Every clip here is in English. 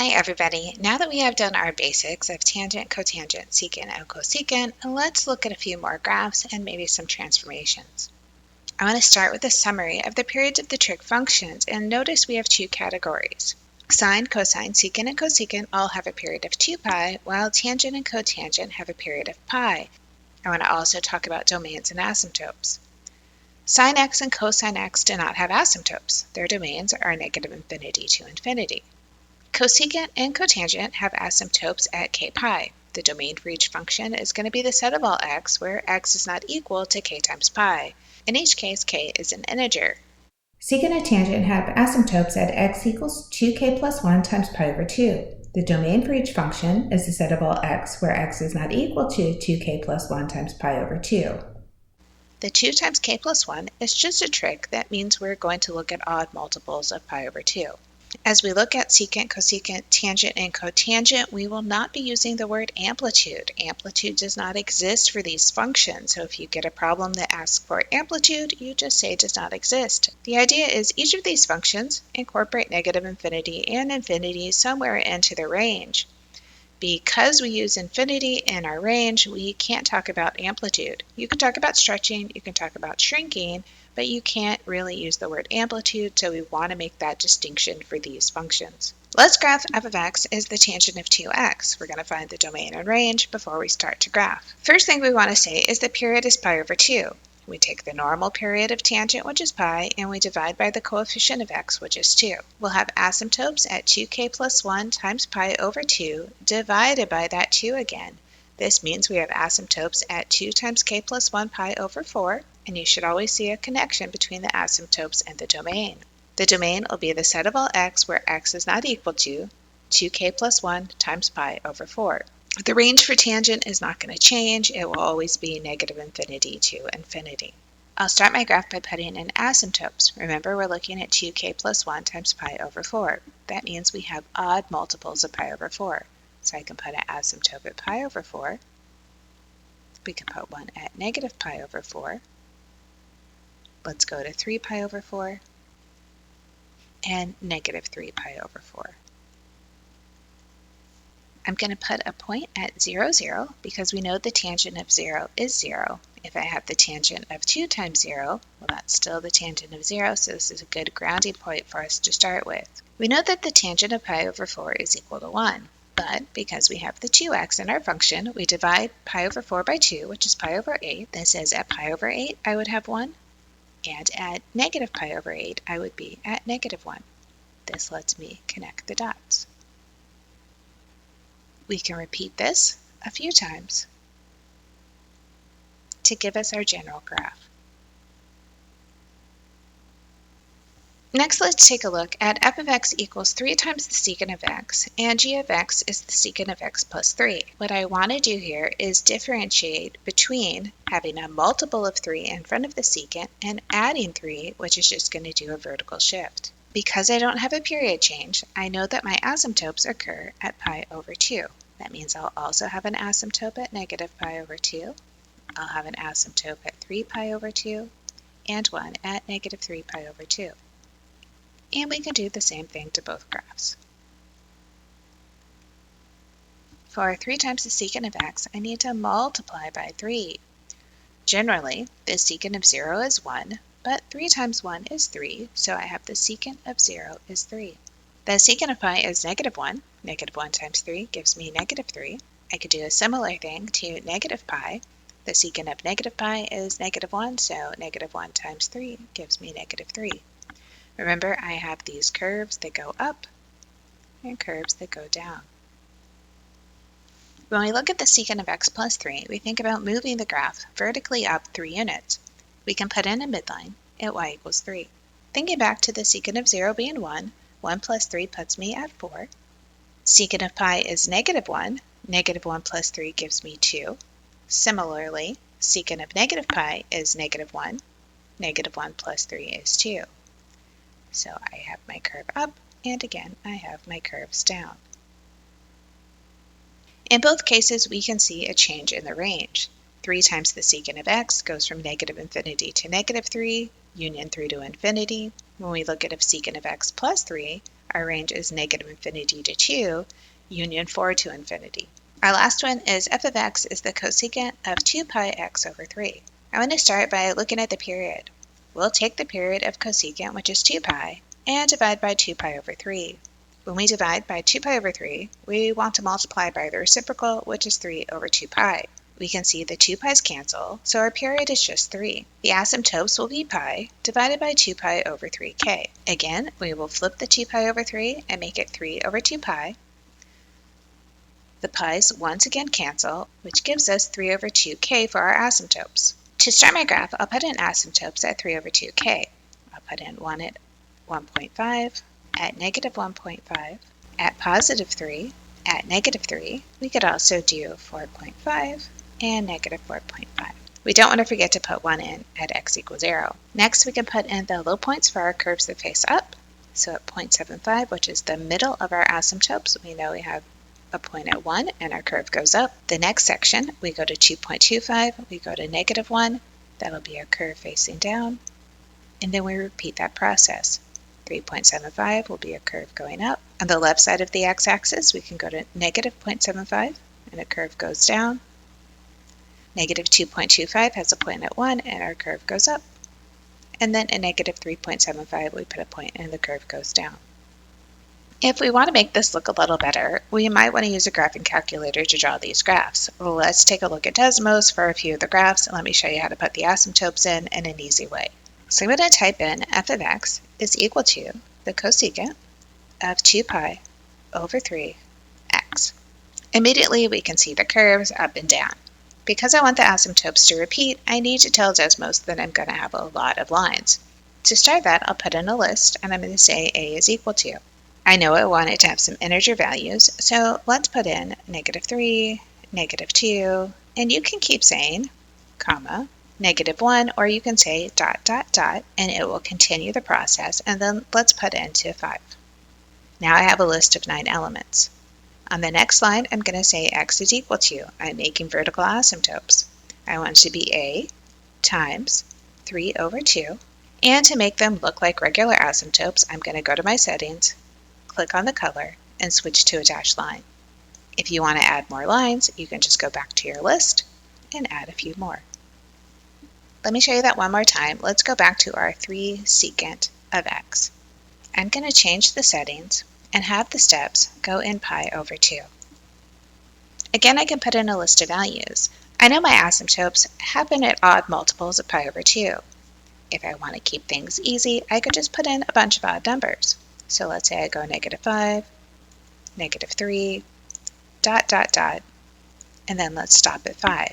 Hi everybody. Now that we have done our basics of tangent, cotangent, secant, and cosecant, let's look at a few more graphs and maybe some transformations. I want to start with a summary of the periods of the trig functions, and notice we have two categories. Sine, cosine, secant, and cosecant all have a period of 2 pi, while tangent and cotangent have a period of pi. I want to also talk about domains and asymptotes. Sine x and cosine x do not have asymptotes. Their domains are negative infinity to infinity. Cosecant and cotangent have asymptotes at k pi. The domain for each function is going to be the set of all x, where x is not equal to k times pi. In each case, k is an integer. Secant and tangent have asymptotes at x equals 2k plus 1 times pi over 2. The domain for each function is the set of all x, where x is not equal to 2k plus 1 times pi over 2. The 2 times k plus 1 is just a trick that means we're going to look at odd multiples of pi over 2. As we look at secant, cosecant, tangent, and cotangent, we will not be using the word amplitude. Amplitude does not exist for these functions, so if you get a problem that asks for amplitude, you just say does not exist. The idea is each of these functions incorporate negative infinity and infinity somewhere into the range. Because we use infinity in our range, we can't talk about amplitude. You can talk about stretching, you can talk about shrinking, but you can't really use the word amplitude, so we want to make that distinction for these functions. Let's graph f of x is the tangent of 2x. We're going to find the domain and range before we start to graph. First thing we want to say is the period is pi over 2. We take the normal period of tangent, which is pi, and we divide by the coefficient of x, which is 2. We'll have asymptotes at 2k plus 1 times pi over 2 divided by that 2 again. This means we have asymptotes at 2 times k plus 1 pi over 4, and you should always see a connection between the asymptotes and the domain. The domain will be the set of all x where x is not equal to 2k plus 1 times pi over 4. The range for tangent is not going to change. It will always be negative infinity to infinity. I'll start my graph by putting in asymptotes. Remember, we're looking at 2k plus 1 times pi over 4. That means we have odd multiples of pi over 4. So I can put an asymptote at pi over 4. We can put one at negative pi over 4. Let's go to 3 pi over 4 and negative 3 pi over 4. I'm going to put a point at 0, 0 because we know the tangent of 0 is 0. If I have the tangent of 2 times 0, well, that's still the tangent of 0, so this is a good grounding point for us to start with. We know that the tangent of pi over 4 is equal to 1, but because we have the 2x in our function, we divide pi over 4 by 2, which is pi over 8. This is at pi over 8, I would have 1, and at negative pi over 8, I would be at negative 1. This lets me connect the dots. We can repeat this a few times to give us our general graph. Next, let's take a look at f of x equals 3 times the secant of x, and g of x is the secant of x plus 3. What I want to do here is differentiate between having a multiple of 3 in front of the secant and adding 3, which is just going to do a vertical shift. Because I don't have a period change, I know that my asymptotes occur at pi over 2. That means I'll also have an asymptote at negative pi over 2. I'll have an asymptote at 3 pi over 2, and one at negative 3 pi over 2. And we can do the same thing to both graphs. For 3 times the secant of x, I need to multiply by 3. Generally, the secant of 0 is 1, but 3 times 1 is 3, so I have the secant of 0 is 3. The secant of pi is negative 1. Negative 1 times 3 gives me negative 3. I could do a similar thing to negative pi. The secant of negative pi is negative 1, so negative 1 times 3 gives me negative 3. Remember, I have these curves that go up and curves that go down. When we look at the secant of x plus 3, we think about moving the graph vertically up 3 units. We can put in a midline at y equals 3. Thinking back to the secant of 0 being 1, 1 plus 3 puts me at 4. Secant of pi is negative 1. Negative 1 plus 3 gives me 2. Similarly, secant of negative pi is negative 1. Negative 1 plus 3 is 2. So I have my curve up, and again, I have my curves down. In both cases, we can see a change in the range. 3 times the secant of x goes from negative infinity to negative 3, union 3 to infinity. When we look at a secant of x plus 3, Our range is negative infinity to 2, union 4 to infinity. Our last one is f of x is the cosecant of 2 pi x over 3. I want to start by looking at the period. We'll take the period of cosecant, which is 2 pi, and divide by 2 pi over 3. When we divide by 2 pi over 3, we want to multiply by the reciprocal, which is 3 over 2 pi. We can see the 2 pi's cancel, so our period is just 3. The asymptotes will be pi divided by 2 pi over 3k. Again, we will flip the 2 pi over 3 and make it 3 over 2 pi. The pi's once again cancel, which gives us 3 over 2k for our asymptotes. To start my graph, I'll put in asymptotes at 3 over 2k. I'll put in 1 at 1.5, at negative 1.5, at positive 3, at negative 3. We could also do 4.5 and negative 4.5. We don't want to forget to put 1 in at x equals 0. Next, we can put in the low points for our curves that face up. So at 0.75, which is the middle of our asymptotes, we know we have a point at 1 and our curve goes up. The next section, we go to 2.25, we go to negative 1. That'll be our curve facing down. And then we repeat that process. 3.75 will be a curve going up. On the left side of the x-axis, we can go to negative 0.75 and a curve goes down. Negative 2.25 has a point at 1 and our curve goes up. And then at negative 3.75, we put a point and the curve goes down. If we want to make this look a little better, we might want to use a graphing calculator to draw these graphs. Let's take a look at Desmos for a few of the graphs, and let me show you how to put the asymptotes in an easy way. So I'm going to type in f of x is equal to the cosecant of 2 pi over 3 x. Immediately we can see the curves up and down. Because I want the asymptotes to repeat, I need to tell Desmos that I'm going to have a lot of lines. To start that, I'll put in a list, and I'm going to say a is equal to. I know I want it to have some integer values, so let's put in negative 3, negative 2, and you can keep saying, comma, negative 1, or you can say dot, dot, dot, and it will continue the process, and then let's put into 5. Now I have a list of 9 elements. On the next line, I'm going to say x is equal to, I'm making vertical asymptotes. I want it to be a times 3 over 2, and to make them look like regular asymptotes, I'm going to go to my settings, click on the color, and switch to a dashed line. If you want to add more lines, you can just go back to your list and add a few more. Let me show you that one more time. Let's go back to our 3 secant of x. I'm going to change the settings and have the steps go in pi over 2. Again, I can put in a list of values. I know my asymptotes happen at odd multiples of pi over 2. If I want to keep things easy, I could just put in a bunch of odd numbers. So let's say I go negative 5, negative 3, dot, dot, dot, and then let's stop at 5.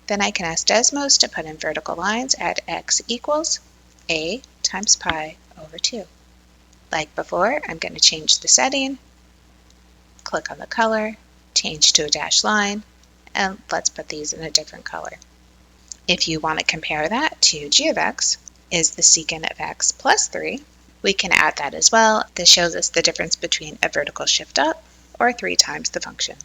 Then I can ask Desmos to put in vertical lines at x equals a times pi over 2. Like before, I'm going to change the setting, click on the color, change to a dashed line, and let's put these in a different color. If you want to compare that to g of x is the secant of x plus 3, we can add that as well. This shows us the difference between a vertical shift up or 3 times the function.